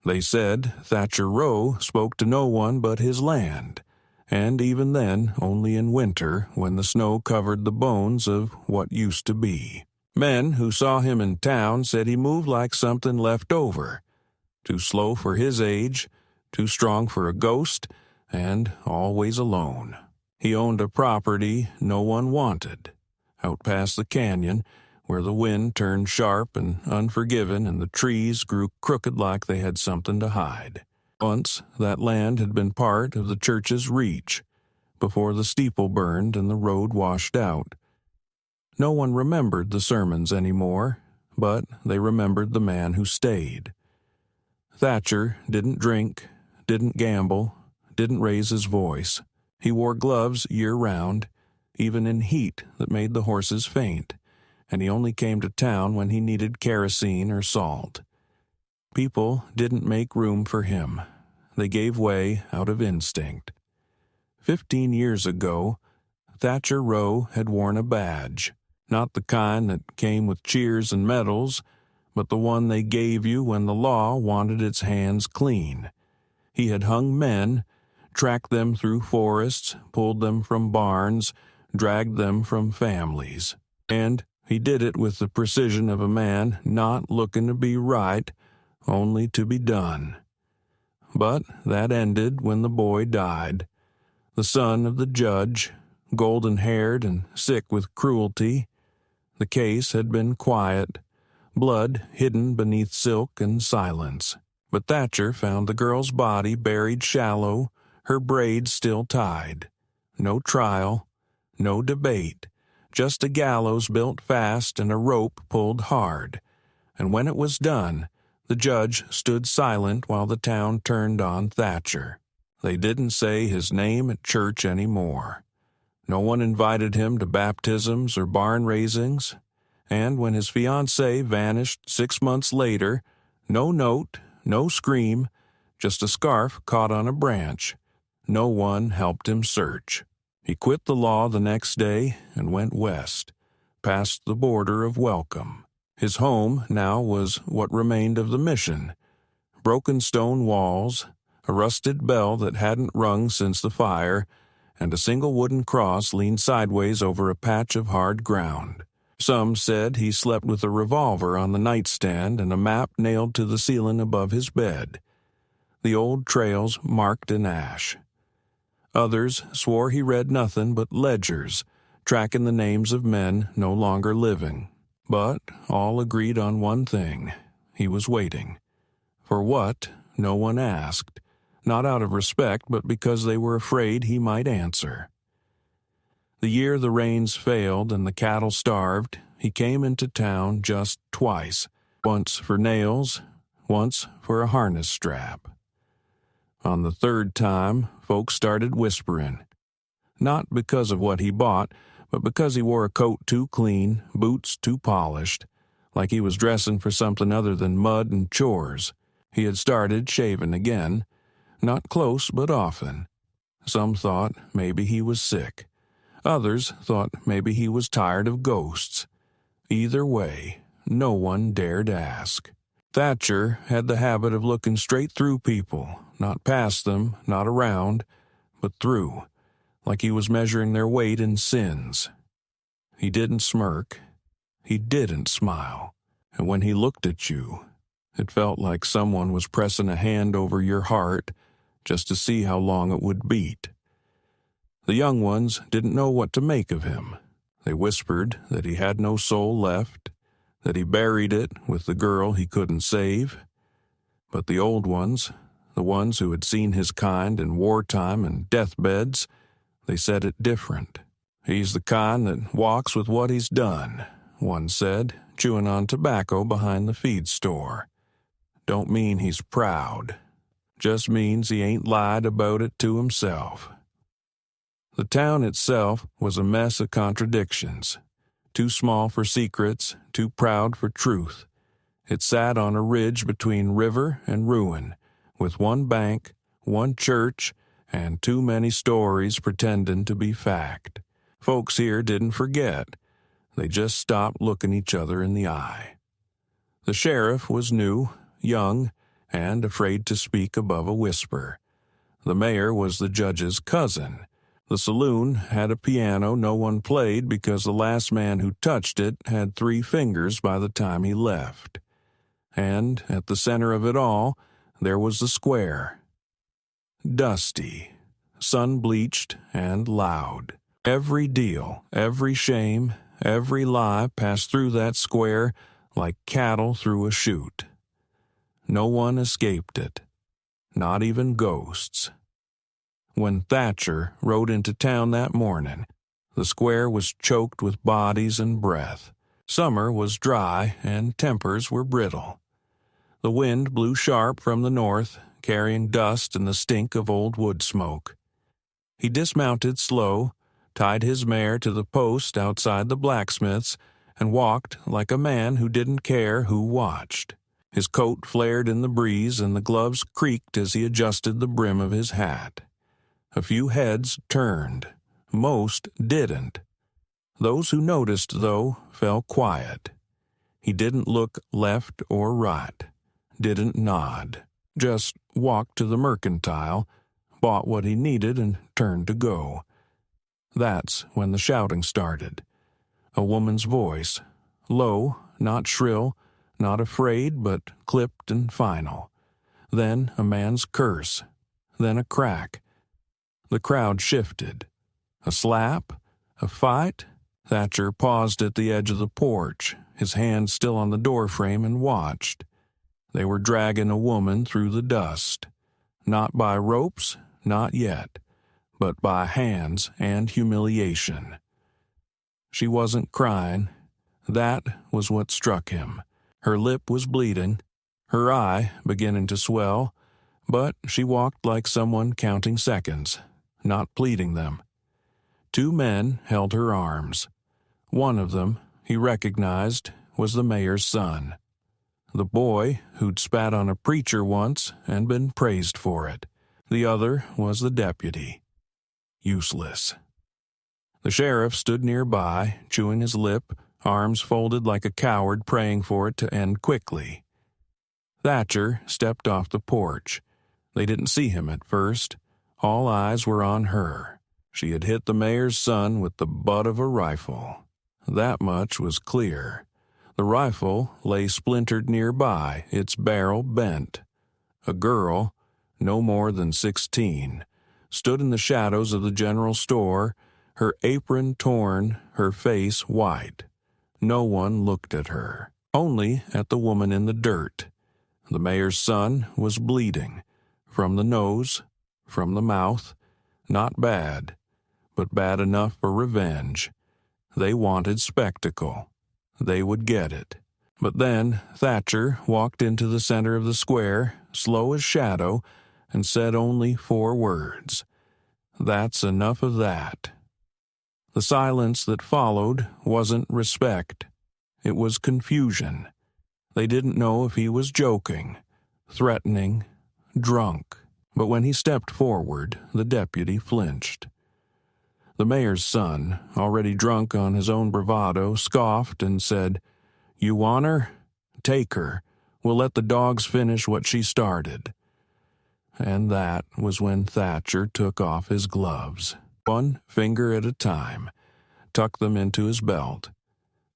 They said Thatcher Row spoke to no one but his land, and even then only in winter when the snow covered the bones of what used to be. Men who saw him in town said he moved like something left over, too slow for his age, too strong for a ghost, and always alone. He owned a property no one wanted, out past the canyon, where the wind turned sharp and unforgiving and the trees grew crooked like they had something to hide. Once that land had been part of the church's reach, before the steeple burned and the road washed out. No one remembered the sermons anymore, but they remembered the man who stayed. Thatcher didn't drink, didn't gamble, didn't raise his voice. He wore gloves year-round, even in heat that made the horses faint, and he only came to town when he needed kerosene or salt. People didn't make room for him. They gave way out of instinct. 15 years ago, Thatcher Row had worn a badge, not the kind that came with cheers and medals, but the one they gave you when the law wanted its hands clean. He had hung men, tracked them through forests, pulled them from barns, dragged them from families. And he did it with the precision of a man not looking to be right, only to be done. But that ended when the boy died. The son of the judge, golden-haired and sick with cruelty. The case had been quiet, blood hidden beneath silk and silence. But Thatcher found the girl's body buried shallow, her braids still tied. No trial, no debate, just a gallows built fast and a rope pulled hard. And when it was done, the judge stood silent while the town turned on Thatcher. They didn't say his name at church anymore. No one invited him to baptisms or barn raisings, and when his fiancée vanished 6 months later, no note, no scream, just a scarf caught on a branch. No one helped him search. He quit the law the next day and went west, past the border of welcome. His home now was what remained of the mission. Broken stone walls, a rusted bell that hadn't rung since the fire, and a single wooden cross leaned sideways over a patch of hard ground. Some said he slept with a revolver on the nightstand and a map nailed to the ceiling above his bed. The old trails marked in ash. Others swore he read nothing but ledgers, tracking the names of men no longer living. But all agreed on one thing. He was waiting. For what, no one asked, not out of respect, but because they were afraid he might answer. The year the rains failed and the cattle starved, he came into town just twice, once for nails, once for a harness strap. On the third time, folks started whispering, not because of what he bought, but because he wore a coat too clean, boots too polished, like he was dressing for something other than mud and chores. He had started shaving again, not close but often. Some thought maybe he was sick. Others thought maybe he was tired of ghosts. Either way, no one dared ask. Thatcher had the habit of looking straight through people, not past them, not around, but through, like he was measuring their weight in sins. He didn't smirk. He didn't smile. And when he looked at you, it felt like someone was pressing a hand over your heart just to see how long it would beat. The young ones didn't know what to make of him. They whispered that he had no soul left, that he buried it with the girl he couldn't save. But the old ones, the ones who had seen his kind in wartime and deathbeds, they said it different. He's the kind that walks with what he's done, one said, chewing on tobacco behind the feed store. Don't mean he's proud. Just means he ain't lied about it to himself. The town itself was a mess of contradictions. Too small for secrets, too proud for truth. It sat on a ridge between river and ruin, with one bank, one church, and too many stories pretending to be fact. Folks here didn't forget. They just stopped looking each other in the eye. The sheriff was new, young, and afraid to speak above a whisper. The mayor was the judge's cousin. The saloon had a piano no one played because the last man who touched it had 3 fingers by the time he left. And at the center of it all, there was the square. Dusty, sun-bleached, and loud. Every deal, every shame, every lie passed through that square like cattle through a chute. No one escaped it, not even ghosts. When Thatcher rode into town that morning, the square was choked with bodies and breath. Summer was dry and tempers were brittle. The wind blew sharp from the north, carrying dust and the stink of old wood smoke. He dismounted slow, tied his mare to the post outside the blacksmith's, and walked like a man who didn't care who watched. His coat flared in the breeze and the gloves creaked as he adjusted the brim of his hat. A few heads turned. Most didn't. Those who noticed, though, fell quiet. He didn't look left or right, didn't nod, just walked to the mercantile, bought what he needed, and turned to go. That's when the shouting started. A woman's voice, low, not shrill, not afraid, but clipped and final. Then a man's curse. Then a crack. The crowd shifted. A slap? A fight? Thatcher paused at the edge of the porch, his hand still on the doorframe, and watched. They were dragging a woman through the dust. Not by ropes, not yet, but by hands and humiliation. She wasn't crying. That was what struck him. Her lip was bleeding, her eye beginning to swell, but she walked like someone counting seconds, not pleading them. 2 men held her arms. One of them, he recognized, was the mayor's son. The boy who'd spat on a preacher once and been praised for it. The other was the deputy. Useless. The sheriff stood nearby, chewing his lip, arms folded like a coward praying for it to end quickly. Thatcher stepped off the porch. They didn't see him at first. All eyes were on her. She had hit the mayor's son with the butt of a rifle. That much was clear. The rifle lay splintered nearby, its barrel bent. A girl, no more than 16, stood in the shadows of the general store, her apron torn, her face white. No one looked at her, only at the woman in the dirt. The mayor's son was bleeding, from the nose, from the mouth. Not bad, but bad enough for revenge. They wanted spectacle. They would get it. But then Thatcher walked into the center of the square, slow as shadow, and said only 4 words. That's enough of that. The silence that followed wasn't respect. It was confusion. They didn't know if he was joking, threatening, drunk. But when he stepped forward, the deputy flinched. The mayor's son, already drunk on his own bravado, scoffed and said, "You want her? Take her. We'll let the dogs finish what she started." And that was when Thatcher took off his gloves, 1 finger at a time, tucked them into his belt.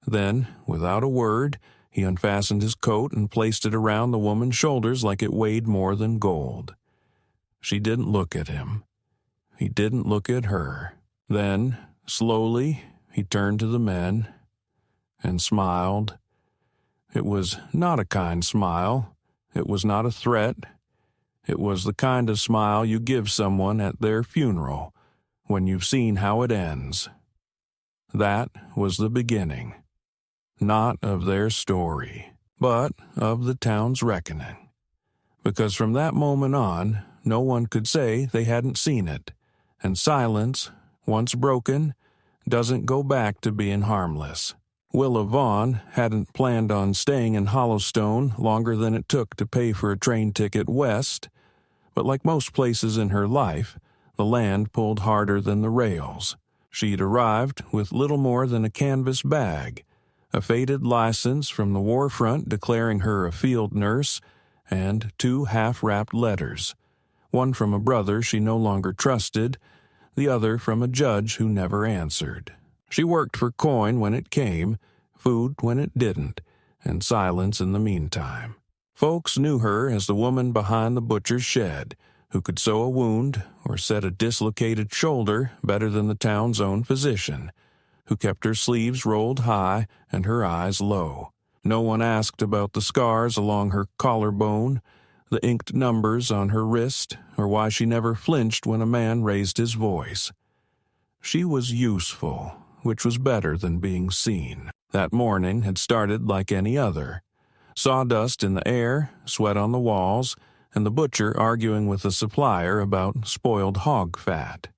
Then, without a word, he unfastened his coat and placed it around the woman's shoulders like it weighed more than gold. She didn't look at him. He didn't look at her. Then, slowly, he turned to the men and smiled. It was not a kind smile. It was not a threat. It was the kind of smile you give someone at their funeral when you've seen how it ends. That was the beginning, not of their story, but of the town's reckoning. Because from that moment on, no one could say they hadn't seen it, and silence, once broken, doesn't go back to being harmless. Willa Vaughn hadn't planned on staying in Hollowstone longer than it took to pay for a train ticket west, but like most places in her life, the land pulled harder than the rails. She'd arrived with little more than a canvas bag, a faded license from the war front declaring her a field nurse, and 2 half-wrapped letters, one from a brother she no longer trusted, the other from a judge who never answered. She worked for coin when it came, food when it didn't, and silence in the meantime. Folks knew her as the woman behind the butcher's shed, who could sew a wound or set a dislocated shoulder better than the town's own physician, who kept her sleeves rolled high and her eyes low. No one asked about the scars along her collarbone, the inked numbers on her wrist, or why she never flinched when a man raised his voice. She was useful, which was better than being seen. That morning had started like any other. Sawdust in the air, sweat on the walls, and the butcher arguing with the supplier about spoiled hog fat.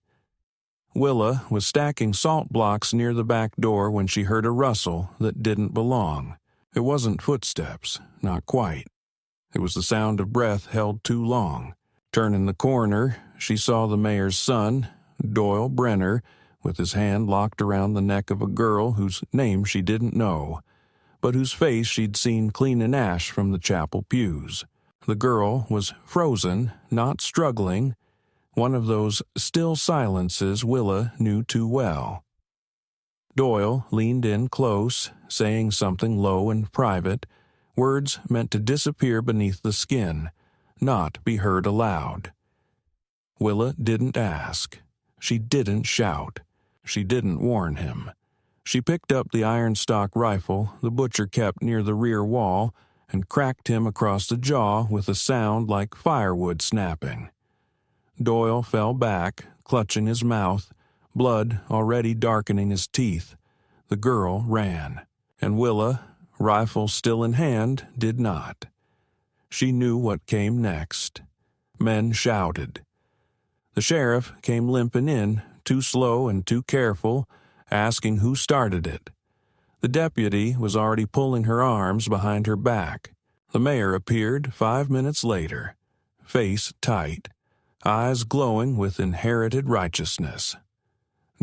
Willa was stacking salt blocks near the back door when she heard a rustle that didn't belong. It wasn't footsteps, not quite. It was the sound of breath held too long. Turning the corner, she saw the mayor's son, Doyle Brenner, with his hand locked around the neck of a girl whose name she didn't know, but whose face she'd seen cleaning ash from the chapel pews. The girl was frozen, not struggling, one of those still silences Willa knew too well. Doyle leaned in close, saying something low and private, words meant to disappear beneath the skin, not be heard aloud. Willa didn't ask. She didn't shout. She didn't warn him. She picked up the iron stock rifle the butcher kept near the rear wall and cracked him across the jaw with a sound like firewood snapping. Doyle fell back, clutching his mouth, blood already darkening his teeth. The girl ran, and Willa, rifle still in hand, did not. She knew what came next. Men shouted. The sheriff came limping in, too slow and too careful, asking who started it. The deputy was already pulling her arms behind her back. The mayor appeared 5 minutes later, face tight, eyes glowing with inherited righteousness.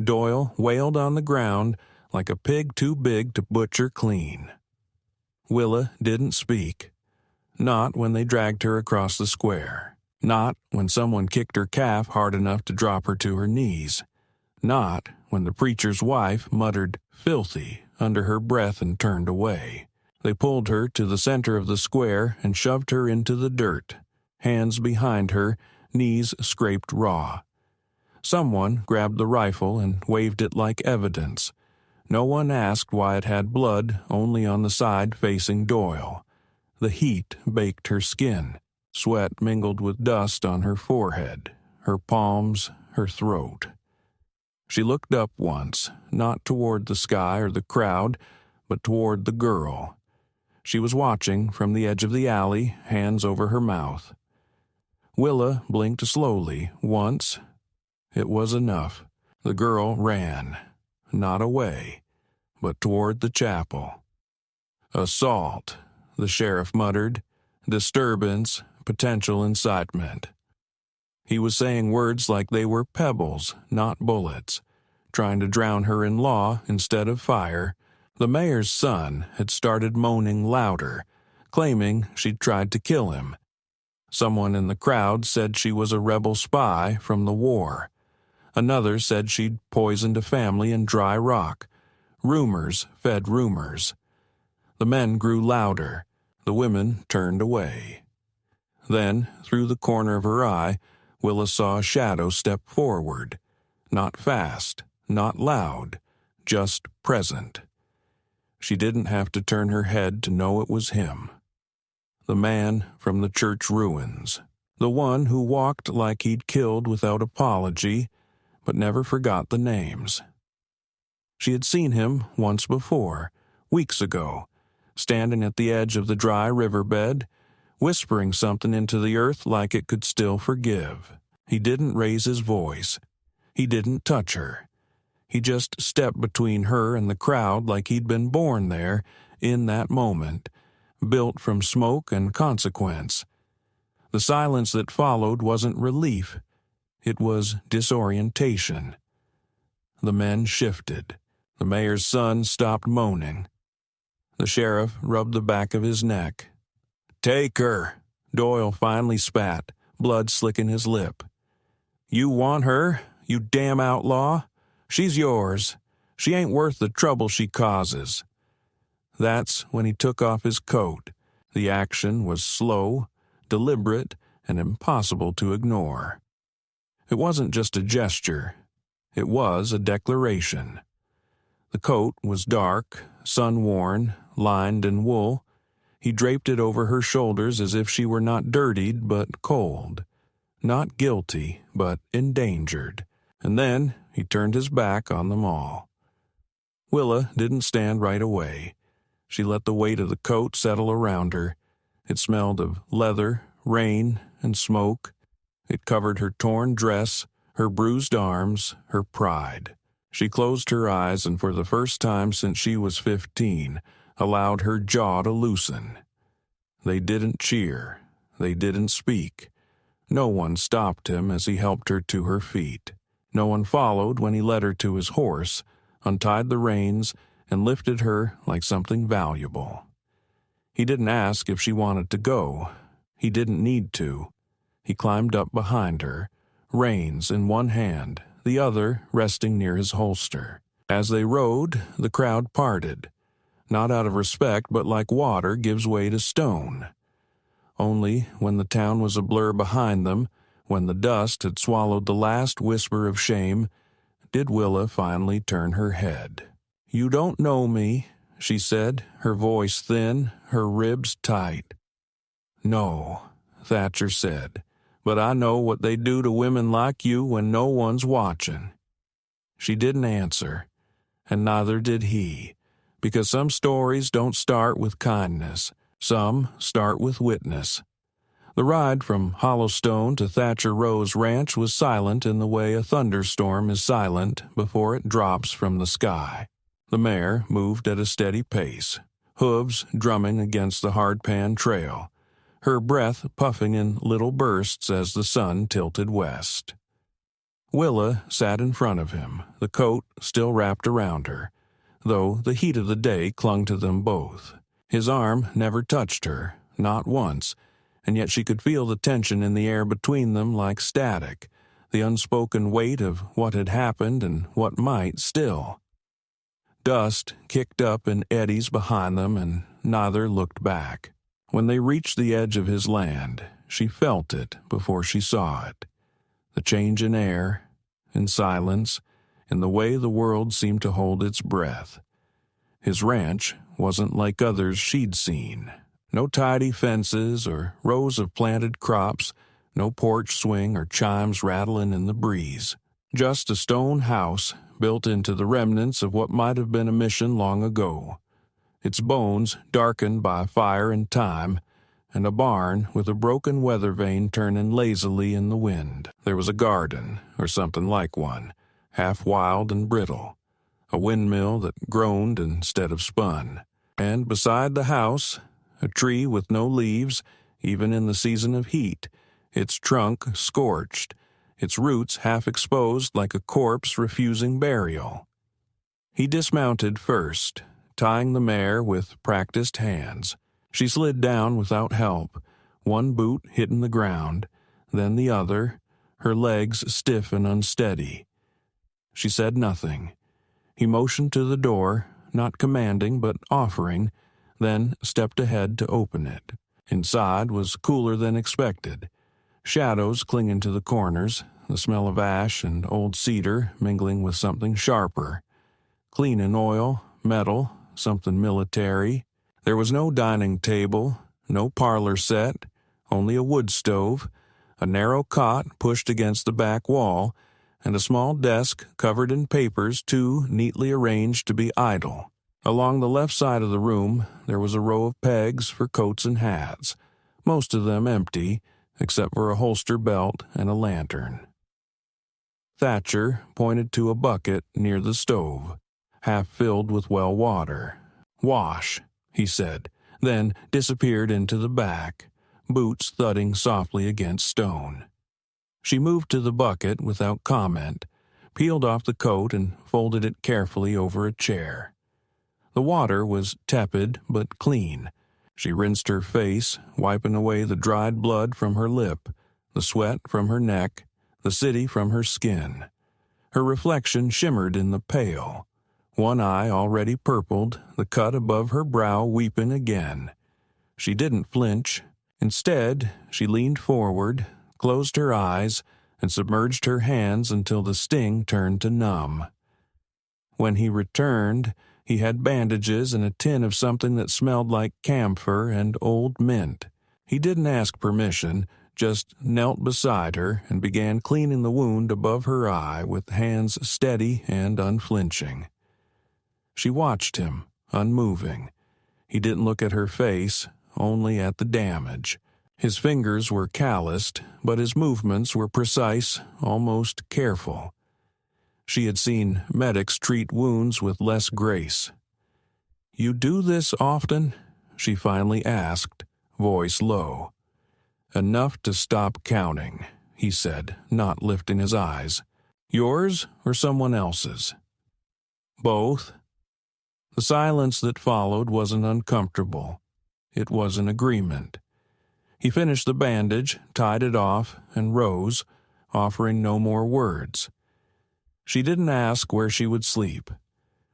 Doyle wailed on the ground like a pig too big to butcher clean. Willa didn't speak. Not when they dragged her across the square. Not when someone kicked her calf hard enough to drop her to her knees. Not when the preacher's wife muttered "filthy" under her breath and turned away. They pulled her to the center of the square and shoved her into the dirt, hands behind her, knees scraped raw. Someone grabbed the rifle and waved it like evidence. No one asked why it had blood only on the side facing Doyle. The heat baked her skin. Sweat mingled with dust on her forehead, her palms, her throat. She looked up once, not toward the sky or the crowd, but toward the girl. She was watching from the edge of the alley, hands over her mouth. Willa blinked slowly once. It was enough. The girl ran, not away, but toward the chapel. "Assault," the sheriff muttered. "Disturbance, potential incitement." He was saying words like they were pebbles, not bullets, trying to drown her in law instead of fire. The mayor's son had started moaning louder, claiming she'd tried to kill him. Someone in the crowd said she was a rebel spy from the war. Another said she'd poisoned a family in Dry Rock. Rumors fed rumors. The men grew louder. The women turned away. Then, through the corner of her eye, Willa saw a shadow step forward. Not fast, not loud, just present. She didn't have to turn her head to know it was him. The man from the church ruins. The one who walked like he'd killed without apology, but never forgot the names. She had seen him once before, weeks ago, standing at the edge of the dry riverbed, whispering something into the earth like it could still forgive. He didn't raise his voice. He didn't touch her. He just stepped between her and the crowd like he'd been born there, in that moment, built from smoke and consequence. The silence that followed wasn't relief. It was disorientation. The men shifted. The mayor's son stopped moaning. The sheriff rubbed the back of his neck. "Take her," Doyle finally spat, blood slicking his lip. "You want her, you damn outlaw? She's yours. She ain't worth the trouble she causes." That's when he took off his coat. The action was slow, deliberate, and impossible to ignore. It wasn't just a gesture. It was a declaration. The coat was dark, sun-worn, lined in wool. He draped it over her shoulders as if she were not dirtied but cold. Not guilty, but endangered. And then he turned his back on them all. Willa didn't stand right away. She let the weight of the coat settle around her. It smelled of leather, rain, and smoke. It covered her torn dress, her bruised arms, her pride. She closed her eyes and for the first time since she was 15, allowed her jaw to loosen. They didn't cheer. They didn't speak. No one stopped him as he helped her to her feet. No one followed when he led her to his horse, untied the reins, and lifted her like something valuable. He didn't ask if she wanted to go. He didn't need to. He climbed up behind her, reins in one hand, the other resting near his holster. As they rode, the crowd parted. Not out of respect, but like water gives way to stone. Only when the town was a blur behind them, when the dust had swallowed the last whisper of shame, did Willa finally turn her head. "You don't know me," she said, her voice thin, her ribs tight. "No," Thatcher said, "but I know what they do to women like you when no one's watching." She didn't answer, and neither did he, because some stories don't start with kindness. Some start with witness. The ride from Hollowstone to Thatcher Row's ranch was silent in the way a thunderstorm is silent before it drops from the sky. The mare moved at a steady pace, hooves drumming against the hard-pan trail, her breath puffing in little bursts as the sun tilted west. Willa sat in front of him, the coat still wrapped around her, though the heat of the day clung to them both. His arm never touched her, not once, and yet she could feel the tension in the air between them like static, the unspoken weight of what had happened and what might still. Dust kicked up in eddies behind them, and neither looked back. When they reached the edge of his land, she felt it before she saw it. The change in air, in silence, in the way the world seemed to hold its breath. His ranch wasn't like others she'd seen. No tidy fences or rows of planted crops, no porch swing or chimes rattling in the breeze. Just a stone house built into the remnants of what might have been a mission long ago, its bones darkened by fire and time, and a barn with a broken weather vane turning lazily in the wind. There was a garden, or something like one, half wild and brittle, a windmill that groaned instead of spun, and beside the house, a tree with no leaves, even in the season of heat, its trunk scorched, its roots half exposed like a corpse refusing burial. He dismounted first, tying the mare with practiced hands. She slid down without help, one boot hitting the ground, then the other, her legs stiff and unsteady. She said nothing. He motioned to the door, not commanding but offering, then stepped ahead to open it. Inside was cooler than expected. Shadows clinging to the corners, the smell of ash and old cedar mingling with something sharper. Cleaning oil, metal, something military. There was no dining table, no parlor set, only a wood stove, a narrow cot pushed against the back wall, and a small desk covered in papers too neatly arranged to be idle. Along the left side of the room there was a row of pegs for coats and hats, most of them empty, except for a holster belt and a lantern. Thatcher pointed to a bucket near the stove, half filled with well water. "Wash," he said, then disappeared into the back, boots thudding softly against stone. She moved to the bucket without comment, peeled off the coat and folded it carefully over a chair. The water was tepid but clean. She rinsed her face, wiping away the dried blood from her lip, the sweat from her neck, the city from her skin. Her reflection shimmered in the pail, one eye already purpled, the cut above her brow weeping again. She didn't flinch. Instead, she leaned forward, closed her eyes, and submerged her hands until the sting turned to numb. When he returned, he had bandages and a tin of something that smelled like camphor and old mint. He didn't ask permission, just knelt beside her and began cleaning the wound above her eye with hands steady and unflinching. She watched him, unmoving. He didn't look at her face, only at the damage. His fingers were calloused, but his movements were precise, almost careful. She had seen medics treat wounds with less grace. "You do this often?" she finally asked, voice low. "Enough to stop counting," he said, not lifting his eyes. "Yours or someone else's?" "Both." The silence that followed wasn't uncomfortable. It was an agreement. He finished the bandage, tied it off, and rose, offering no more words. She didn't ask where she would sleep.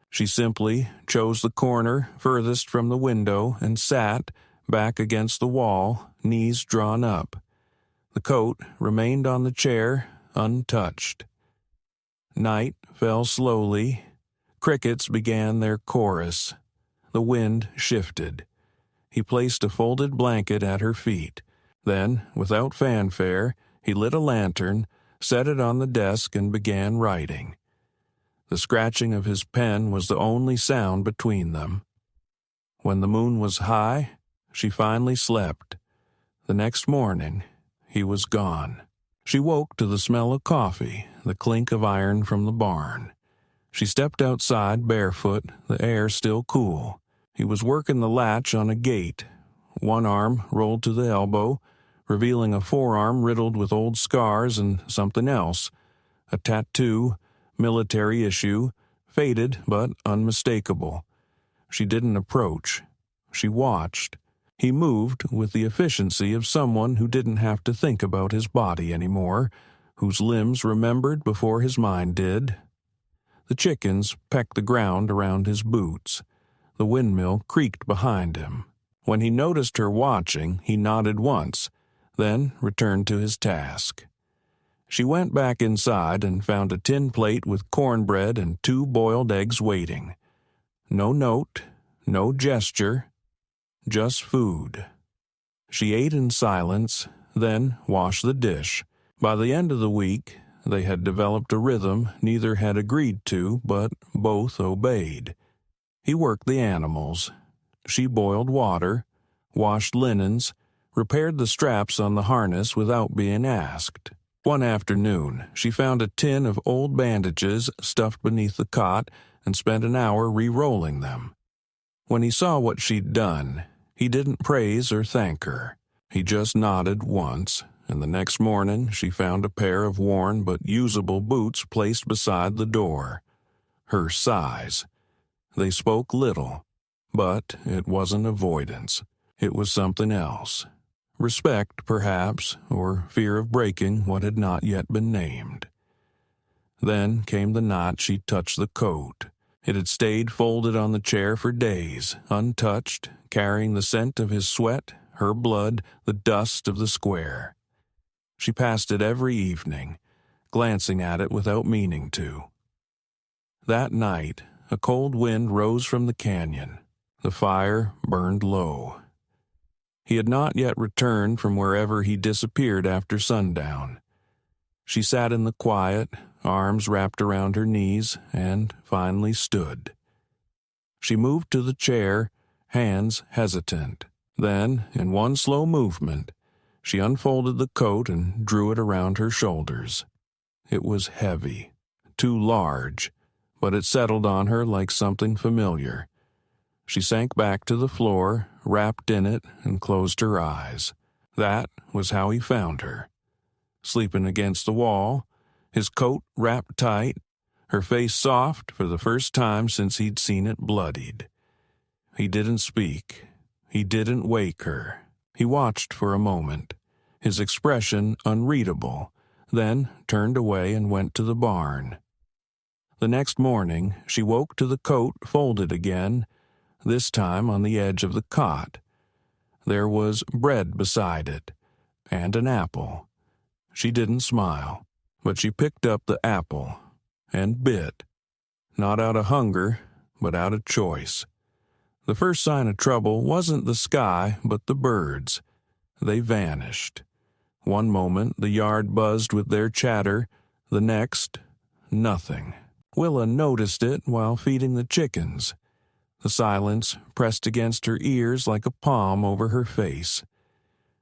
She simply chose the corner furthest from the window and sat, back against the wall, knees drawn up. The coat remained on the chair, untouched. Night fell slowly. Crickets began their chorus. The wind shifted. He placed a folded blanket at her feet. Then, without fanfare, he lit a lantern, set it on the desk, and began writing. The scratching of his pen was the only sound between them. When the moon was high, she finally slept. The next morning, he was gone. She woke to the smell of coffee, the clink of iron from the barn. She stepped outside barefoot, the air still cool. He was working the latch on a gate. One arm rolled to the elbow, revealing a forearm riddled with old scars and something else. A tattoo, military issue, faded but unmistakable. She didn't approach. She watched. He moved with the efficiency of someone who didn't have to think about his body anymore, whose limbs remembered before his mind did. The chickens pecked the ground around his boots. The windmill creaked behind him. When he noticed her watching, he nodded once, then returned to his task. She went back inside and found a tin plate with cornbread and 2 boiled eggs waiting. No note, no gesture, just food. She ate in silence, then washed the dish. By the end of the week, they had developed a rhythm neither had agreed to, but both obeyed. He worked the animals. She boiled water, washed linens, repaired the straps on the harness without being asked. One afternoon, she found a tin of old bandages stuffed beneath the cot and spent an hour re-rolling them. When he saw what she'd done, he didn't praise or thank her. He just nodded once, and the next morning she found a pair of worn but usable boots placed beside the door. Her size. They spoke little, but it wasn't avoidance. It was something else. Respect, perhaps, or fear of breaking what had not yet been named. Then came the night she touched the coat. It had stayed folded on the chair for days, untouched, carrying the scent of his sweat, her blood, the dust of the square. She passed it every evening, glancing at it without meaning to. That night, a cold wind rose from the canyon. The fire burned low. He had not yet returned from wherever he disappeared after sundown. She sat in the quiet, arms wrapped around her knees, and finally stood. She moved to the chair, hands hesitant. Then, in one slow movement, she unfolded the coat and drew it around her shoulders. It was heavy, too large, but it settled on her like something familiar. She sank back to the floor, wrapped in it, and closed her eyes. That was how he found her. Sleeping against the wall, his coat wrapped tight, her face soft for the first time since he'd seen it bloodied. He didn't speak. He didn't wake her. He watched for a moment, his expression unreadable, then turned away and went to the barn. The next morning, she woke to the coat folded again, this time on the edge of the cot. There was bread beside it, and an apple. She didn't smile, but she picked up the apple and bit, not out of hunger, but out of choice. The first sign of trouble wasn't the sky, but the birds. They vanished. One moment the yard buzzed with their chatter, the next, nothing. Willa noticed it while feeding the chickens. The silence pressed against her ears like a palm over her face.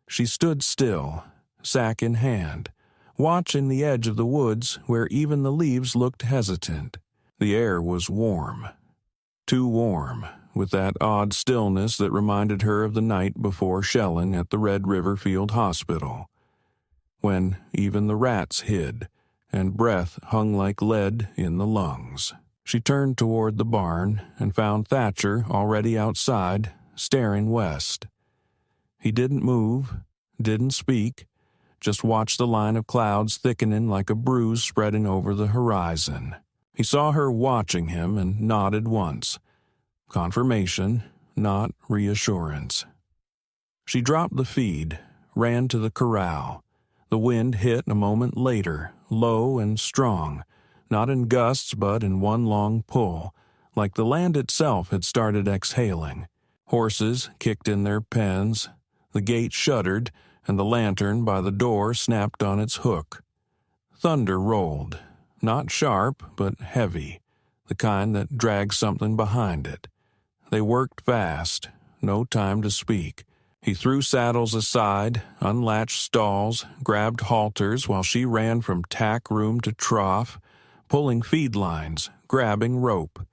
She stood still, sack in hand, watching the edge of the woods where even the leaves looked hesitant. The air was warm. Too warm, with that odd stillness that reminded her of the night before shelling at the Red River Field Hospital, when even the rats hid, and breath hung like lead in the lungs. She turned toward the barn and found Thatcher already outside, staring west. He didn't move, didn't speak, just watched the line of clouds thickening like a bruise spreading over the horizon. He saw her watching him and nodded once. Confirmation, not reassurance. She dropped the feed, ran to the corral. The wind hit a moment later, low and strong, not in gusts but in one long pull, like the land itself had started exhaling. Horses kicked in their pens, the gate shuddered, and the lantern by the door snapped on its hook. Thunder rolled, not sharp but heavy, the kind that drags something behind it. They worked fast, no time to speak. He threw saddles aside, unlatched stalls, grabbed halters while she ran from tack room to trough, pulling feed lines, grabbing rope.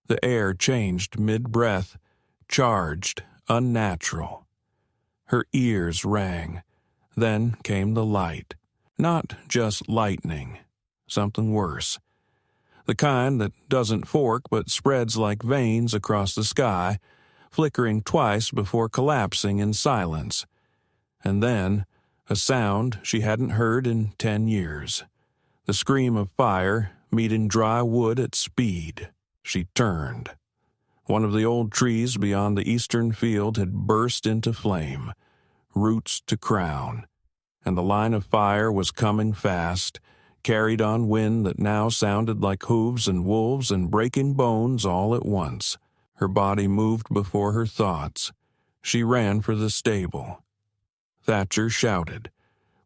The air changed mid-breath, charged, unnatural. Her ears rang. Then came the light. Not just lightning, something worse. The kind that doesn't fork but spreads like veins across the sky, flickering twice before collapsing in silence. And then, a sound she hadn't heard in 10 years. The scream of fire meeting dry wood at speed. She turned. One of the old trees beyond the eastern field had burst into flame, roots to crown, and the line of fire was coming fast, carried on wind that now sounded like hooves and wolves and breaking bones all at once. Her body moved before her thoughts. She ran for the stable. Thatcher shouted.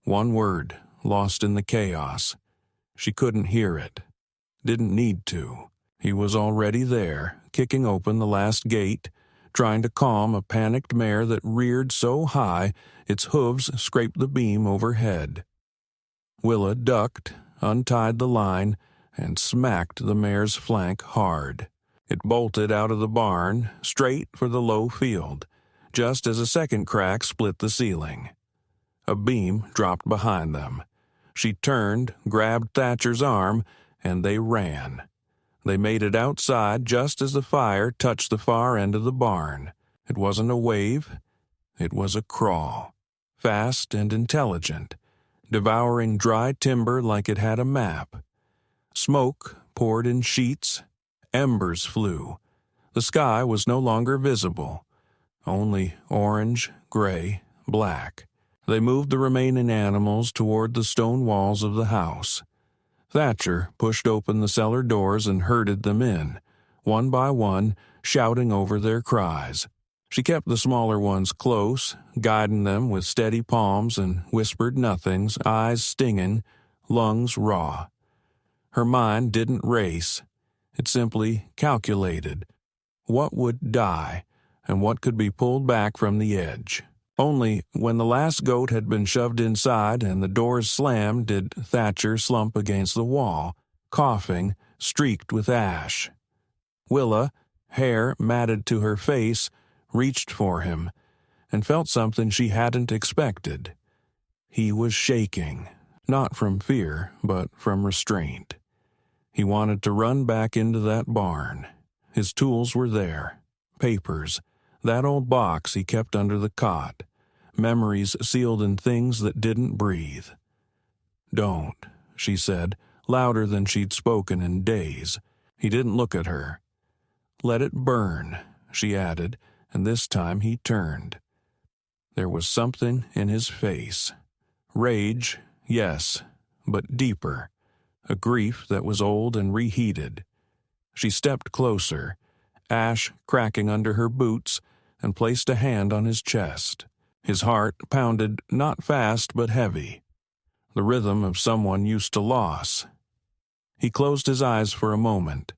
One word, lost in the chaos. She couldn't hear it. Didn't need to. He was already there, kicking open the last gate, trying to calm a panicked mare that reared so high its hooves scraped the beam overhead. Willa ducked, untied the line, and smacked the mare's flank hard. It bolted out of the barn, straight for the low field, just as a second crack split the ceiling. A beam dropped behind them. She turned, grabbed Thatcher's arm, and they ran. They made it outside just as the fire touched the far end of the barn. It wasn't a wave. It was a crawl, fast and intelligent, devouring dry timber like it had a map. Smoke poured in sheets. Embers flew. The sky was no longer visible, only orange, gray, black. They moved the remaining animals toward the stone walls of the house. Thatcher pushed open the cellar doors and herded them in, one by one, shouting over their cries. She kept the smaller ones close, guiding them with steady palms and whispered nothings, eyes stinging, lungs raw. Her mind didn't race. It simply calculated what would die and what could be pulled back from the edge. Only when the last goat had been shoved inside and the doors slammed did Thatcher slump against the wall, coughing, streaked with ash. Willa, hair matted to her face, reached for him and felt something she hadn't expected. He was shaking, not from fear, but from restraint. He wanted to run back into that barn. His tools were there, papers, That old box he kept under the cot. Memories sealed in things that didn't breathe. "Don't," she said, louder than she'd spoken in days. He didn't look at her. "Let it burn," she added, and this time he turned. There was something in his face. Rage, yes, but deeper. A grief that was old and reheated. She stepped closer, ash cracking under her boots, and placed a hand on his chest. His heart pounded not fast but heavy, the rhythm of someone used to loss. He closed his eyes for a moment.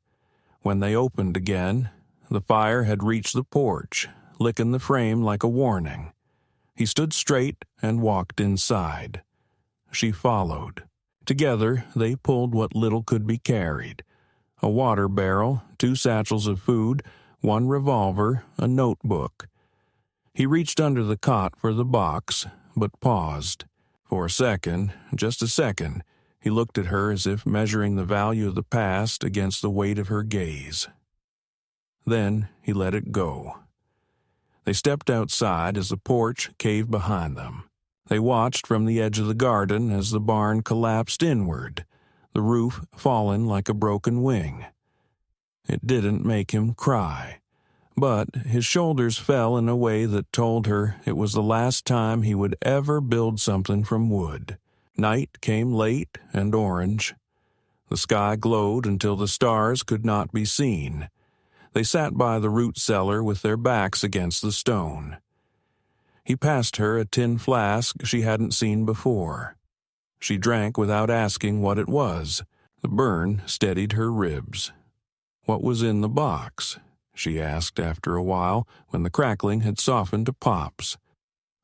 When they opened again, the fire had reached the porch, licking the frame like a warning. He stood straight and walked inside. She followed. Together they pulled what little could be carried: a water barrel, 2 satchels of food, 1 revolver, a notebook. He reached under the cot for the box, but paused. For a second, just a second, he looked at her as if measuring the value of the past against the weight of her gaze. Then he let it go. They stepped outside as the porch caved behind them. They watched from the edge of the garden as the barn collapsed inward, the roof fallen like a broken wing. It didn't make him cry, but his shoulders fell in a way that told her it was the last time he would ever build something from wood. Night came late and orange. The sky glowed until the stars could not be seen. They sat by the root cellar with their backs against the stone. He passed her a tin flask she hadn't seen before. She drank without asking what it was. The burn steadied her ribs. "What was in the box?" she asked after a while, when the crackling had softened to pops.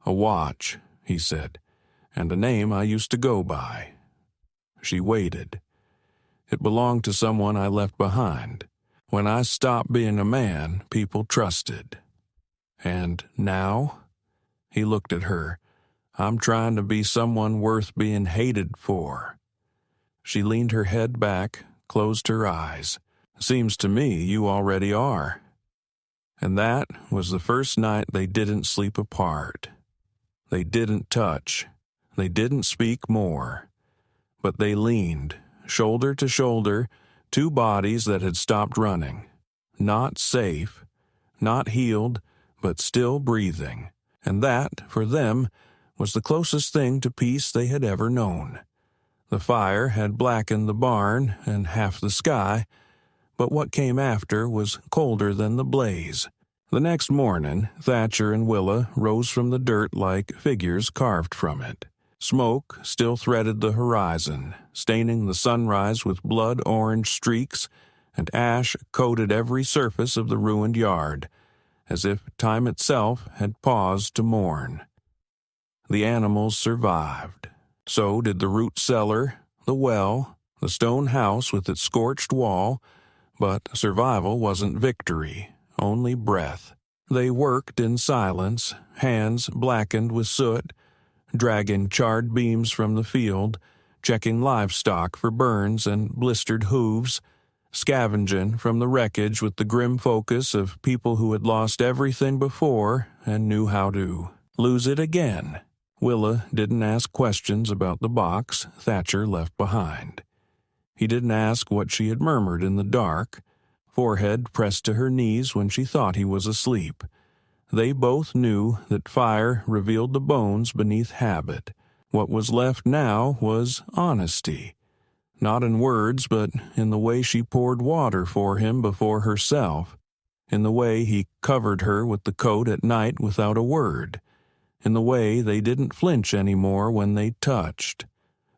"A watch," he said, "and a name I used to go by." She waited. "It belonged to someone I left behind. When I stopped being a man, people trusted." "And now?" He looked at her. "I'm trying to be someone worth being hated for." She leaned her head back, closed her eyes. "Seems to me you already are." And that was the first night they didn't sleep apart. They didn't touch. They didn't speak more. But they leaned, shoulder to shoulder, 2 bodies that had stopped running. Not safe, not healed, but still breathing. And that, for them, was the closest thing to peace they had ever known. The fire had blackened the barn and half the sky, but what came after was colder than the blaze. The next morning, Thatcher and Willa rose from the dirt like figures carved from it. Smoke still threaded the horizon, staining the sunrise with blood-orange streaks, and ash coated every surface of the ruined yard, as if time itself had paused to mourn. The animals survived. So did the root cellar, the well, the stone house with its scorched wall, but survival wasn't victory, only breath. They worked in silence, hands blackened with soot, dragging charred beams from the field, checking livestock for burns and blistered hooves, scavenging from the wreckage with the grim focus of people who had lost everything before and knew how to lose it again. Willa didn't ask questions about the box Thatcher left behind. He didn't ask what she had murmured in the dark, forehead pressed to her knees when she thought he was asleep. They both knew that fire revealed the bones beneath habit. What was left now was honesty. Not in words, but in the way she poured water for him before herself, in the way he covered her with the coat at night without a word, in the way they didn't flinch anymore when they touched.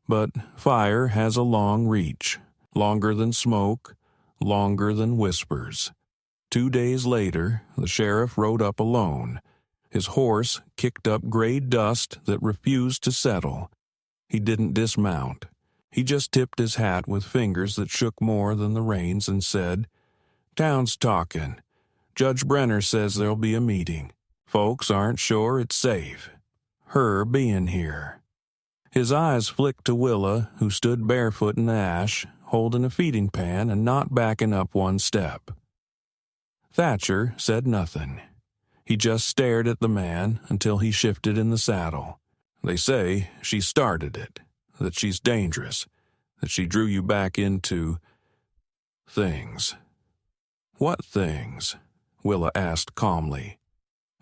But fire has a long reach, longer than smoke, longer than whispers. 2 days later, the sheriff rode up alone. His horse kicked up gray dust that refused to settle. He didn't dismount. He just tipped his hat with fingers that shook more than the reins and said, "Town's talking. Judge Brenner says there'll be a meeting. Folks aren't sure it's safe. Her being here." His eyes flicked to Willa, who stood barefoot in the ash, holding a feeding pan and not backing up one step. Thatcher said nothing. He just stared at the man until he shifted in the saddle. They say she started it, that she's dangerous, that she drew you back into things. What things? Willa asked calmly.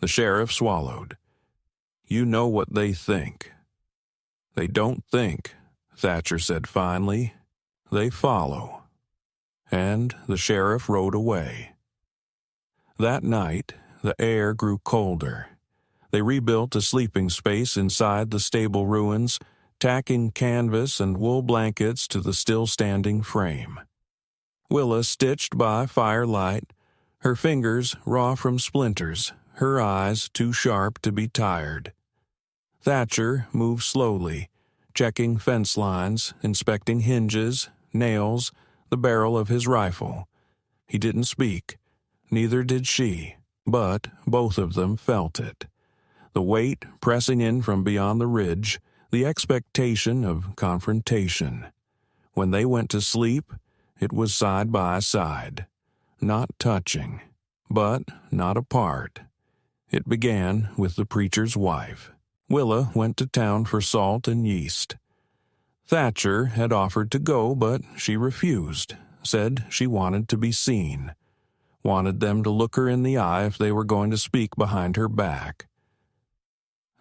The sheriff swallowed. You know what they think. They don't think, Thatcher said finally. They follow. And the sheriff rode away. That night, the air grew colder. They rebuilt a sleeping space inside the stable ruins, tacking canvas and wool blankets to the still-standing frame. Willa stitched by firelight, her fingers raw from splinters, her eyes too sharp to be tired. Thatcher moved slowly, checking fence lines, inspecting hinges, nails, the barrel of his rifle. He didn't speak, neither did she, but both of them felt it. The weight pressing in from beyond the ridge, the expectation of confrontation. When they went to sleep, it was side by side, not touching, but not apart. It began with the preacher's wife. Willa went to town for salt and yeast. Thatcher had offered to go, but she refused, said she wanted to be seen, wanted them to look her in the eye if they were going to speak behind her back.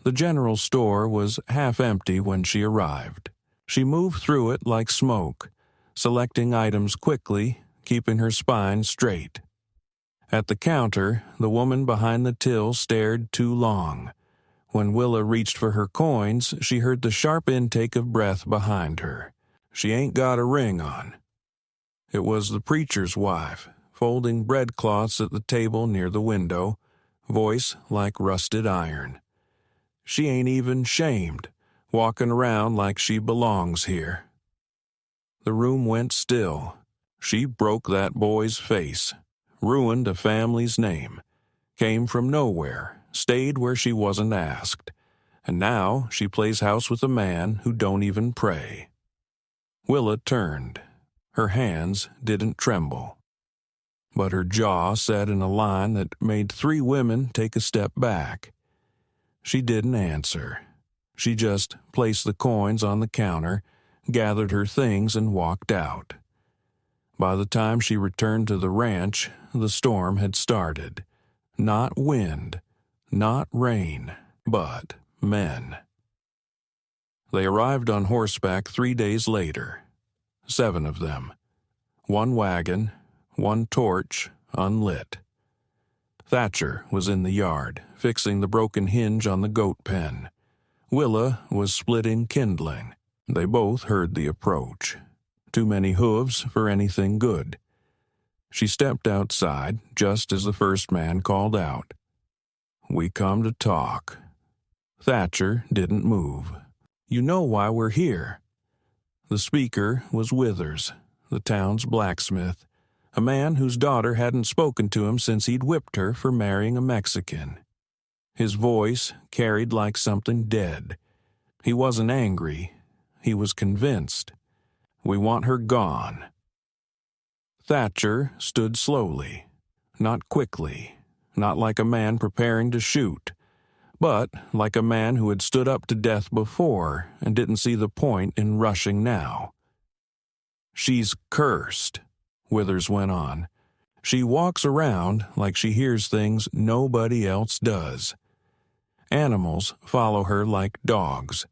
The general store was half empty when she arrived. She moved through it like smoke, selecting items quickly, keeping her spine straight. At the counter, the woman behind the till stared too long. When Willa reached for her coins, she heard the sharp intake of breath behind her. She ain't got a ring on. It was the preacher's wife, folding breadcloths at the table near the window, voice like rusted iron. She ain't even shamed, walking around like she belongs here. The room went still. She broke that boy's face, ruined a family's name, came from nowhere, stayed where she wasn't asked, and now she plays house with a man who don't even pray. Willa turned. Her hands didn't tremble, but her jaw set in a line that made 3 women take a step back. She didn't answer. She just placed the coins on the counter, gathered her things, and walked out. By the time she returned to the ranch, the storm had started. Not wind, not rain, but men. They arrived on horseback 3 days later. 7 of them. 1 wagon, 1 torch, unlit. Thatcher was in the yard, fixing the broken hinge on the goat pen. Willa was splitting kindling. They both heard the approach. Too many hooves for anything good. She stepped outside just as the first man called out. We come to talk. Thatcher didn't move. You know why we're here. The speaker was Withers, the town's blacksmith, a man whose daughter hadn't spoken to him since he'd whipped her for marrying a Mexican. His voice carried like something dead. He wasn't angry. He was convinced. We want her gone. Thatcher stood slowly, not quickly, not like a man preparing to shoot, but like a man who had stood up to death before and didn't see the point in rushing now. She's cursed, Withers went on. She walks around like she hears things nobody else does. Animals follow her like dogs.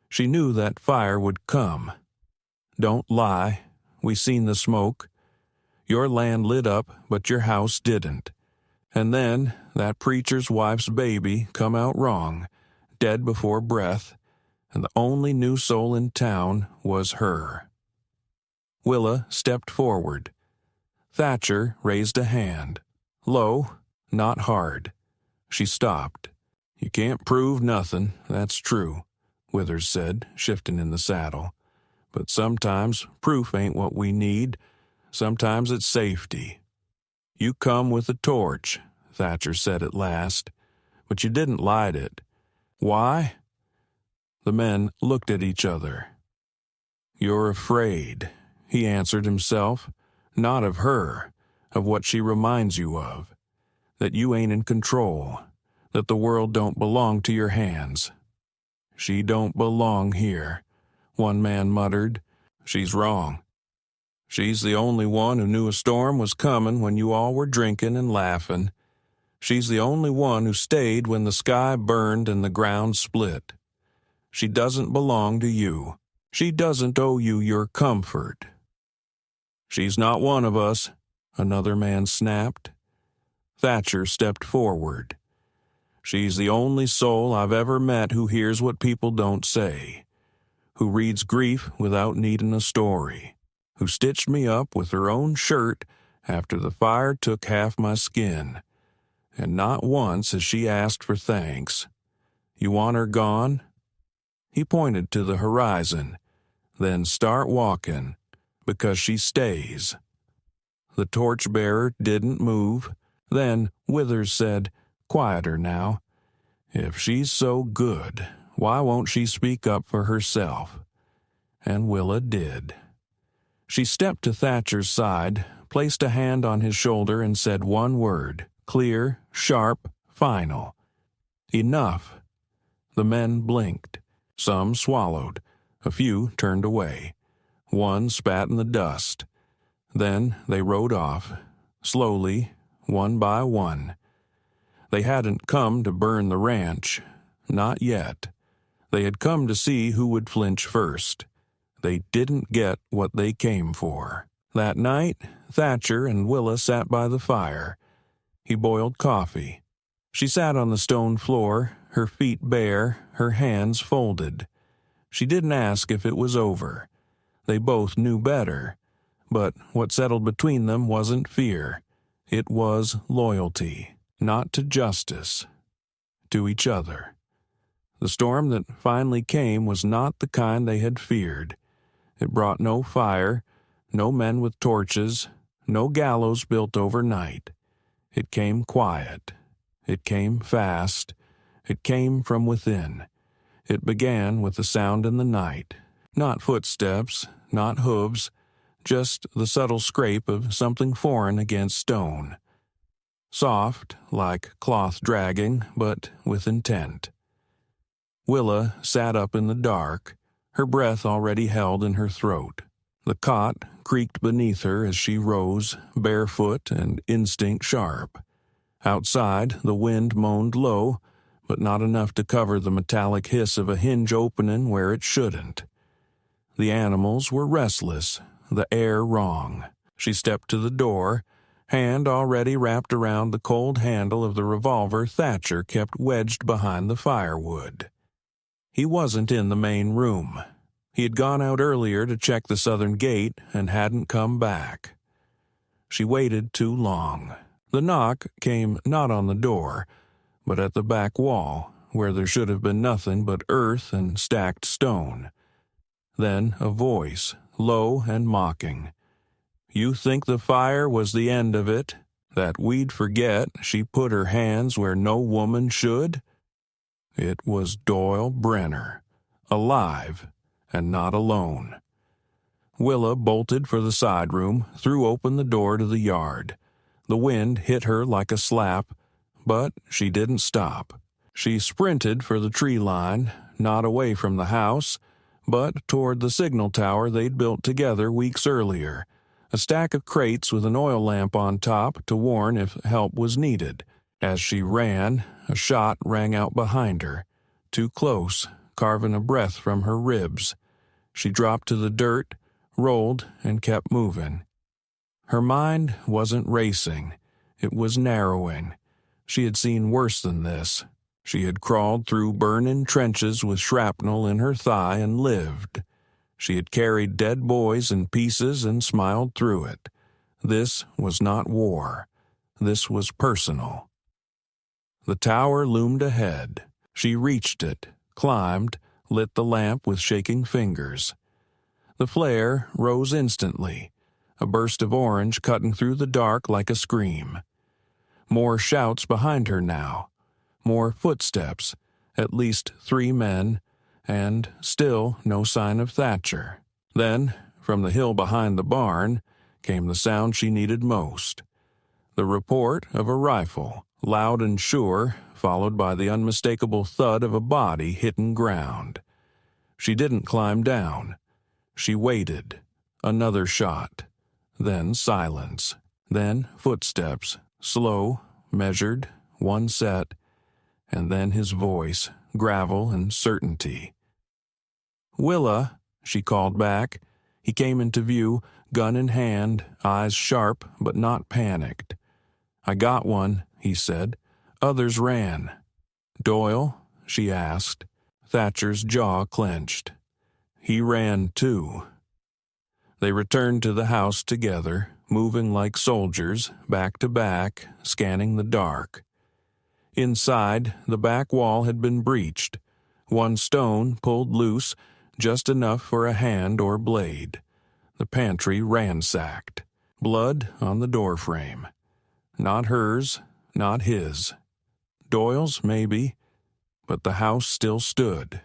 She knew that fire would come. Don't lie, we seen the smoke. Your land lit up, but your house didn't. And then that preacher's wife's baby come out wrong, dead before breath, and the only new soul in town was her. Willa stepped forward. Thatcher raised a hand. Low, not hard. She stopped. You can't prove nothing, that's true, Withers said, shifting in the saddle. But sometimes proof ain't what we need. Sometimes it's safety. You come with a torch, Thatcher said at last, but you didn't light it. Why? The men looked at each other. You're afraid, he answered himself, not of her, of what she reminds you of. that you ain't in control, that the world don't belong to your hands. She don't belong here, one man muttered. She's wrong. She's the only one who knew a storm was coming when you all were drinking and laughing. She's the only one who stayed when the sky burned and the ground split. She doesn't belong to you. She doesn't owe you your comfort. She's not one of us, another man snapped. Thatcher stepped forward. She's the only soul I've ever met who hears what people don't say, who reads grief without needing a story, who stitched me up with her own shirt after the fire took half my skin. And not once has she asked for thanks. You want her gone? He pointed to the horizon. Then start walking, because she stays. The torchbearer didn't move. Then Withers said, quieter now, if she's so good, why won't she speak up for herself? And Willa did. She stepped to Thatcher's side, placed a hand on his shoulder and said one word, clear, sharp, final. Enough. The men blinked. Some swallowed. A few turned away. One spat in the dust. Then they rode off, slowly, one by one. They hadn't come to burn the ranch. Not yet. They had come to see who would flinch first. They didn't get what they came for. That night, Thatcher and Willa sat by the fire. He boiled coffee. She sat on the stone floor, her feet bare, her hands folded. She didn't ask if it was over. They both knew better. But what settled between them wasn't fear. It was loyalty, not to justice, to each other. The storm that finally came was not the kind they had feared. It brought no fire, no men with torches, no gallows built overnight. It came quiet. It came fast. It came from within. It began with a sound in the night. Not footsteps, not hooves, just the subtle scrape of something foreign against stone. Soft, like cloth dragging, but with intent. Willa sat up in the dark, her breath already held in her throat. The cot creaked beneath her as she rose, barefoot and instinct sharp. Outside, the wind moaned low, but not enough to cover the metallic hiss of a hinge opening where it shouldn't. The animals were restless, the air wrong. She stepped to the door, hand already wrapped around the cold handle of the revolver Thatcher kept wedged behind the firewood. He wasn't in the main room. He had gone out earlier to check the southern gate and hadn't come back. She waited too long. The knock came not on the door, but at the back wall, where there should have been nothing but earth and stacked stone. Then a voice, low and mocking. You think the fire was the end of it? That we'd forget she put her hands where no woman should? It was Doyle Brenner, alive and not alone. Willa bolted for the side room, threw open the door to the yard. The wind hit her like a slap, but she didn't stop. She sprinted for the tree line, not away from the house, but toward the signal tower they'd built together weeks earlier, a stack of crates with an oil lamp on top to warn if help was needed. As she ran, a shot rang out behind her, too close, carving a breath from her ribs. She dropped to the dirt, rolled, and kept moving. Her mind wasn't racing. It was narrowing. She had seen worse than this. She had crawled through burning trenches with shrapnel in her thigh and lived. She had carried dead boys in pieces and smiled through it. This was not war. This was personal. The tower loomed ahead. She reached it, climbed, lit the lamp with shaking fingers. The flare rose instantly, a burst of orange cutting through the dark like a scream. More shouts behind her now. More footsteps, at least 3 men, and still no sign of Thatcher. Then, from the hill behind the barn, came the sound she needed most. The report of a rifle, loud and sure, followed by the unmistakable thud of a body hitting ground. She didn't climb down. She waited. Another shot. Then silence. Then footsteps, slow, measured, one set, and then his voice, gravel and certainty. "Willa," she called back. He came into view, gun in hand, eyes sharp but not panicked. "I got one," he said. "Others ran." "Doyle?" she asked. Thatcher's jaw clenched. "He ran too." They returned to the house together, moving like soldiers, back to back, scanning the dark. Inside, the back wall had been breached. One stone pulled loose, just enough for a hand or blade. The pantry ransacked. Blood on the doorframe. Not hers, not his. Doyle's, maybe, but the house still stood.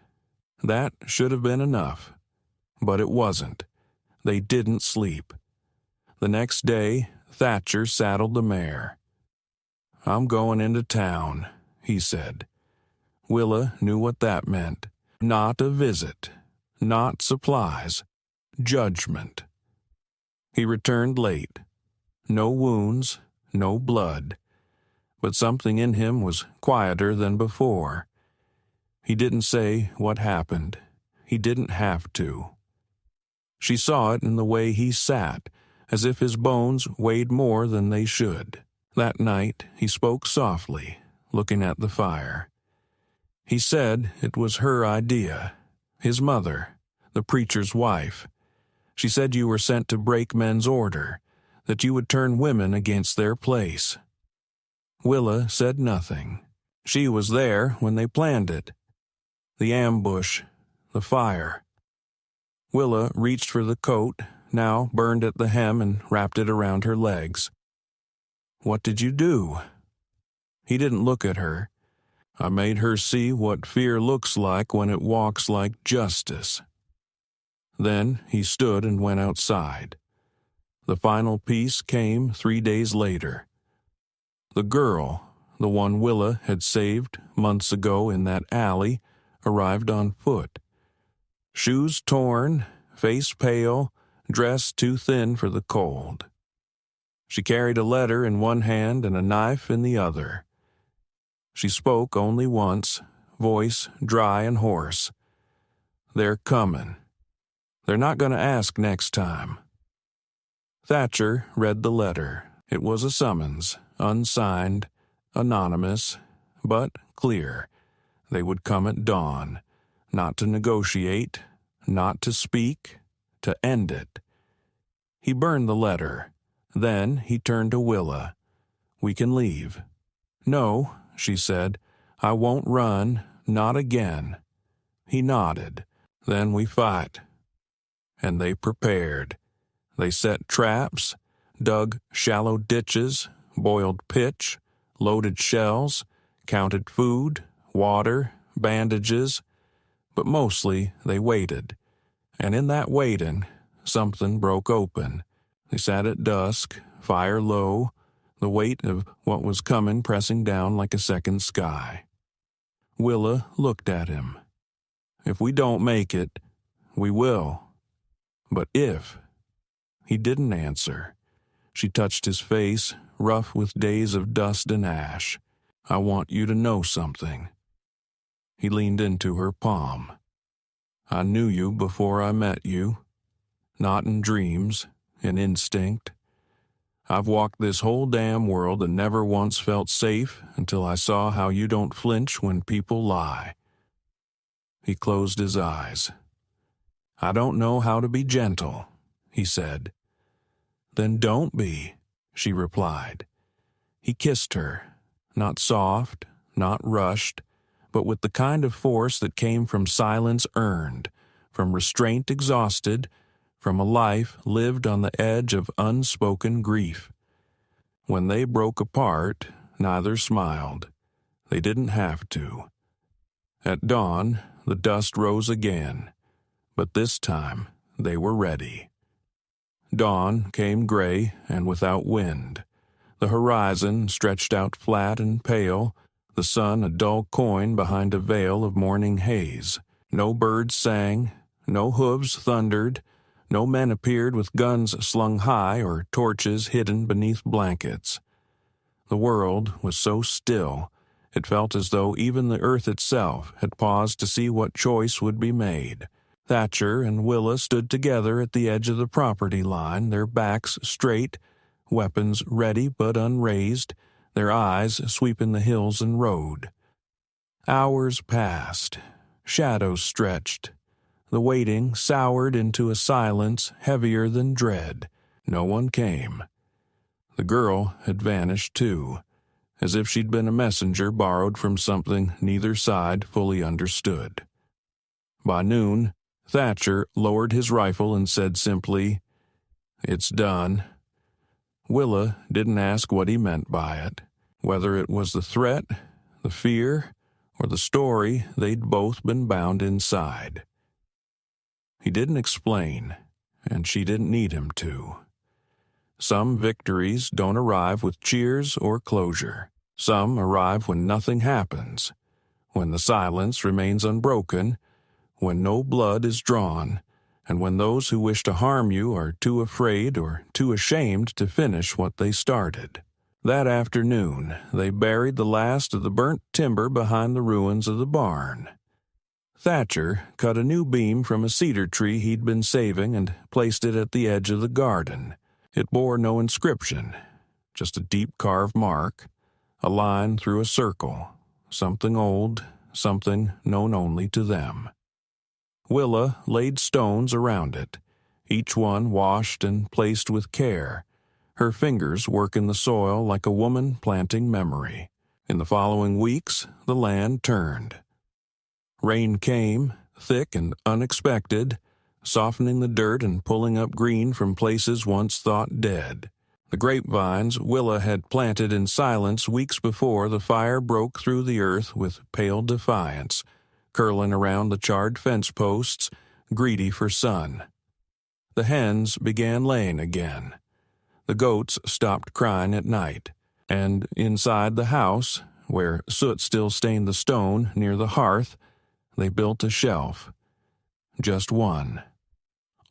That should have been enough. But it wasn't. They didn't sleep. The next day, Thatcher saddled the mare. "I'm going into town," he said. Willa knew what that meant. Not a visit. Not supplies. Judgment. He returned late. No wounds, no blood. But something in him was quieter than before. He didn't say what happened. He didn't have to. She saw it in the way he sat, as if his bones weighed more than they should. That night he spoke softly, looking at the fire. He said it was her idea, his mother, the preacher's wife. She said you were sent to break men's order, that you would turn women against their place. Willa said nothing. She was there when they planned it. The ambush, the fire. Willa reached for the coat, now burned at the hem, and wrapped it around her legs. "What did you do?" He didn't look at her. "I made her see what fear looks like when it walks like justice." Then he stood and went outside. The final piece came 3 days later. The girl, the one Willa had saved months ago in that alley, arrived on foot. Shoes torn, face pale, dress too thin for the cold. She carried a letter in one hand and a knife in the other. She spoke only once, voice dry and hoarse. "They're coming. They're not going to ask next time." Thatcher read the letter. It was a summons, unsigned, anonymous, but clear. They would come at dawn, not to negotiate, not to speak, to end it. He burned the letter. Then he turned to Willa. "We can leave." "No," she said. "I won't run, not again." He nodded. "Then we fight." And they prepared. They set traps, dug shallow ditches, boiled pitch, loaded shells, counted food, water, bandages, but mostly they waited. And in that waiting, something broke open. They sat at dusk, fire low, the weight of what was coming pressing down like a second sky. Willa looked at him. "If we don't make it, we will. But if..." He didn't answer. She touched his face, rough with days of dust and ash. "I want you to know something." He leaned into her palm. "I knew you before I met you. Not in dreams, in instinct. I've walked this whole damn world and never once felt safe until I saw how you don't flinch when people lie." He closed his eyes. "I don't know how to be gentle," he said. "Then don't be," she replied. He kissed her, not soft, not rushed, but with the kind of force that came from silence earned, from restraint exhausted, from a life lived on the edge of unspoken grief. When they broke apart, neither smiled. They didn't have to. At dawn, the dust rose again, but this time they were ready. Dawn came gray and without wind. The horizon stretched out flat and pale, the sun a dull coin behind a veil of morning haze. No birds sang, no hooves thundered, no men appeared with guns slung high or torches hidden beneath blankets. The world was so still, it felt as though even the earth itself had paused to see what choice would be made. Thatcher and Willa stood together at the edge of the property line, their backs straight, weapons ready but unraised, their eyes sweeping the hills and road. Hours passed. Shadows stretched. The waiting soured into a silence heavier than dread. No one came. The girl had vanished too, as if she'd been a messenger borrowed from something neither side fully understood. By noon, Thatcher lowered his rifle and said simply, "It's done." Willa didn't ask what he meant by it, whether it was the threat, the fear, or the story they'd both been bound inside. He didn't explain, and she didn't need him to. Some victories don't arrive with cheers or closure. Some arrive when nothing happens, when the silence remains unbroken, when no blood is drawn, and when those who wish to harm you are too afraid or too ashamed to finish what they started. That afternoon, they buried the last of the burnt timber behind the ruins of the barn. Thatcher cut a new beam from a cedar tree he'd been saving and placed it at the edge of the garden. It bore no inscription, just a deep carved mark, a line through a circle, something old, something known only to them. Willa laid stones around it, each one washed and placed with care, her fingers working the soil like a woman planting memory. In the following weeks, the land turned. Rain came, thick and unexpected, softening the dirt and pulling up green from places once thought dead. The grapevines Willa had planted in silence weeks before the fire broke through the earth with pale defiance, curling around the charred fence posts, greedy for sun. The hens began laying again. The goats stopped crying at night, and inside the house, where soot still stained the stone near the hearth, they built a shelf. Just one.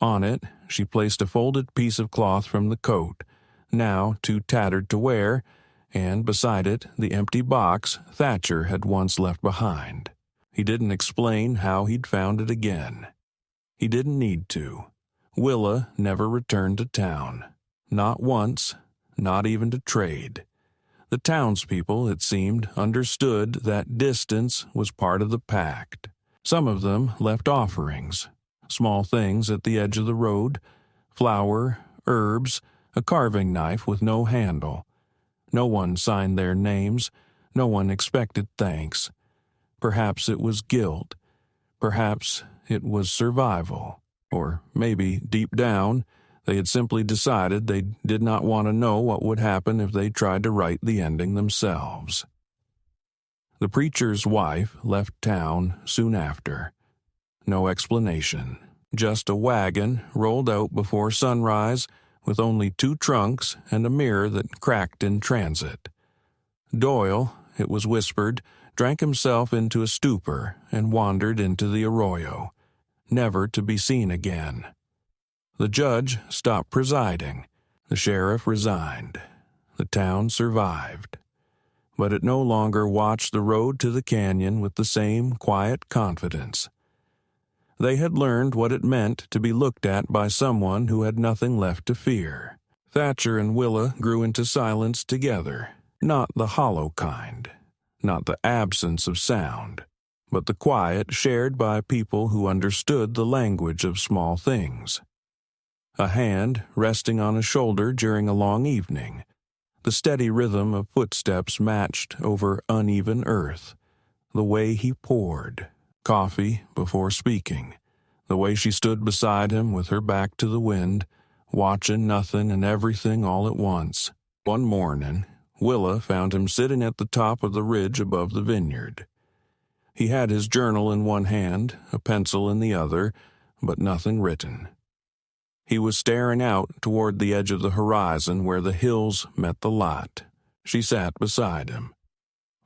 On it, she placed a folded piece of cloth from the coat, now too tattered to wear, and beside it the empty box Thatcher had once left behind. He didn't explain how he'd found it again. He didn't need to. Willa never returned to town. Not once, not even to trade. The townspeople, it seemed, understood that distance was part of the pact. Some of them left offerings, small things at the edge of the road, flour, herbs, a carving knife with no handle. No one signed their names, no one expected thanks. Perhaps it was guilt. Perhaps it was survival. Or maybe, deep down, they had simply decided they did not want to know what would happen if they tried to write the ending themselves. The preacher's wife left town soon after. No explanation. Just a wagon rolled out before sunrise with only 2 trunks and a mirror that cracked in transit. Doyle, it was whispered, drank himself into a stupor and wandered into the arroyo, never to be seen again. The judge stopped presiding. The sheriff resigned. The town survived. But it no longer watched the road to the canyon with the same quiet confidence. They had learned what it meant to be looked at by someone who had nothing left to fear. Thatcher and Willa grew into silence together, not the hollow kind, not the absence of sound, but the quiet shared by people who understood the language of small things. A hand resting on a shoulder during a long evening. The steady rhythm of footsteps matched over uneven earth. The way he poured coffee before speaking. The way she stood beside him with her back to the wind, watching nothing and everything all at once. One morning, Willa found him sitting at the top of the ridge above the vineyard. He had his journal in one hand, a pencil in the other, but nothing written. He was staring out toward the edge of the horizon where the hills met the lot. She sat beside him.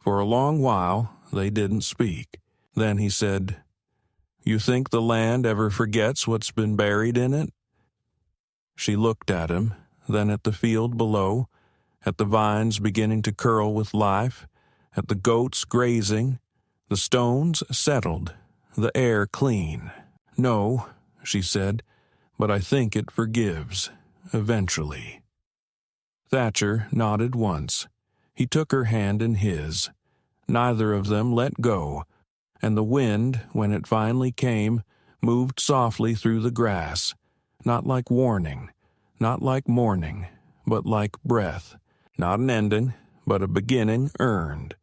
For a long while, they didn't speak. Then he said, "You think the land ever forgets what's been buried in it?" She looked at him, then at the field below, at the vines beginning to curl with life, at the goats grazing, the stones settled, the air clean. "No," she said, "but I think it forgives, eventually." Thatcher nodded once. He took her hand in his. Neither of them let go, and the wind, when it finally came, moved softly through the grass, not like warning, not like mourning, but like breath, not an ending, but a beginning earned.